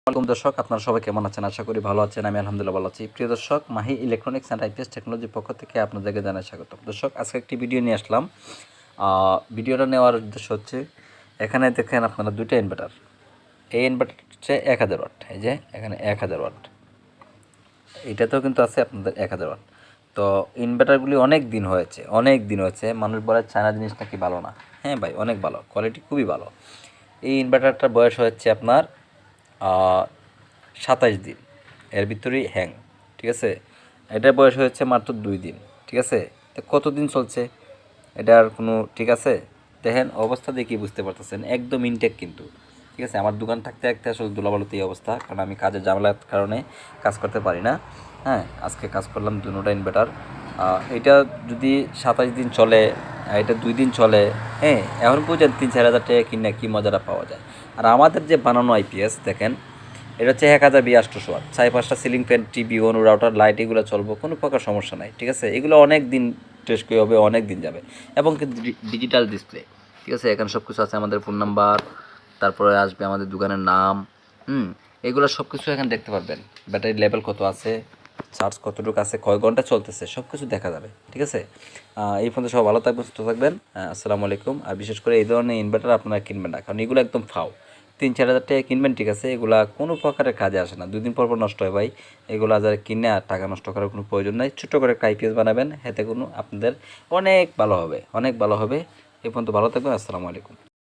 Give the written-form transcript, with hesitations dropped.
আসসালামু দর্শক, আপনারা সবাই কেমন আছেন? আশা করি ভালো আছেন। আমি আলহামদুলিল্লাহ ভালো আছি। প্রিয় দর্শক, মাহি ইলেকট্রনিক্স অ্যান্ড আইপিএস টেকনোলজির পক্ষ থেকে আপনাদেরকে জানাই স্বাগতম। দর্শক, আজকে একটি ভিডিও নিয়ে আসলাম। ভিডিওটা নেওয়ার উদ্দেশ্য হচ্ছে, এখানে দেখেন আপনারা দুটো ইনভার্টার। এই ইনভার্টার হচ্ছে 1000 ওয়াট। এই যে এখানে 1000 ওয়াট, এটাতেও কিন্তু আছে আপনাদের 1000 ওয়াট। তো ইনভার্টারগুলি অনেক দিন হয়েছে, মানুষ বলে চায়না জিনিস নাকি ভালো না। হ্যাঁ ভাই, অনেক ভালো, কোয়ালিটি খুবই ভালো। এই ইনভার্টারটার বয়স হচ্ছে আপনার 27 দিন, এর ভিতরেই হ্যাং। ঠিক আছে, এটার বয়স হয়েছে মাত্র 2 দিন। ঠিক আছে, তো কতদিন চলছে এটার কোনো ঠিক আছে? দেখেন অবস্থা দেখি বুঝতে পারতেছেন, একদম ইনটেক কিন্তু। ঠিক আছে, আমার দোকান থাকতে থাকতে আসলে ধুলাবালুতে এই অবস্থা, কারণ আমি কাজের ঝামেলার কারণে কাজ করতে পারি না। হ্যাঁ, আজকে কাজ করলাম দুটোটা ইনভার্টার। এটা যদি 27 দিন চলে, এটা 2 দিন চলে, হ্যাঁ, এখন বুঝেন 3-4 হাজার টাকা কিনে কী মজাটা পাওয়া যায়। আর আমাদের যে বানানো আইপিএস দেখেন, এটা হচ্ছে 1000 ওয়াট, 4-5টা সিলিং ফ্যান, টিভি, অনু, রাউটার, লাইট, এগুলো চলবো, কোনো প্রকার সমস্যা নাই। ঠিক আছে, এগুলো অনেক দিন টেস্ট হবে, অনেক দিন যাবে। এবং কিন্তু ডিজিটাল ডিসপ্লে। ঠিক আছে, এখানে সব কিছু আছে, আমাদের ফোন নাম্বার, তারপরে আসবে আমাদের দোকানের নাম, এগুলো সব কিছু এখানে দেখতে পারবেন। ব্যাটারি লেভেল কত আছে, চার্জ কতটুকু আছে, কয় ঘন্টা চলতেছে, সব কিছু দেখা যাবে। ঠিক আছে, এই পর্যন্ত সব ভালো থাকবেন, সুস্থ থাকবেন। আসসালামু আলাইকুম। আর বিশেষ করে এই ধরনের ইনভার্টার আপনারা কিনবেন না, কারণ এগুলো একদম ফাও। 3-4 হাজার টাকা কিনবেন, ঠিক আছে, এগুলা কোনো প্রকারের কাজে আসে না, 2 দিন পর পর নষ্ট হয় ভাই। এগুলো যারা কিনে আর টাকা নষ্ট করার কোনো প্রয়োজন নাই। ছোট্ট করে একটা আইপিএস বানাবেন, এতে কোনো আপনাদের অনেক ভালো হবে, অনেক ভালো হবে। এই পর্যন্ত ভালো থাকবেন। আসসালামু আলাইকুম।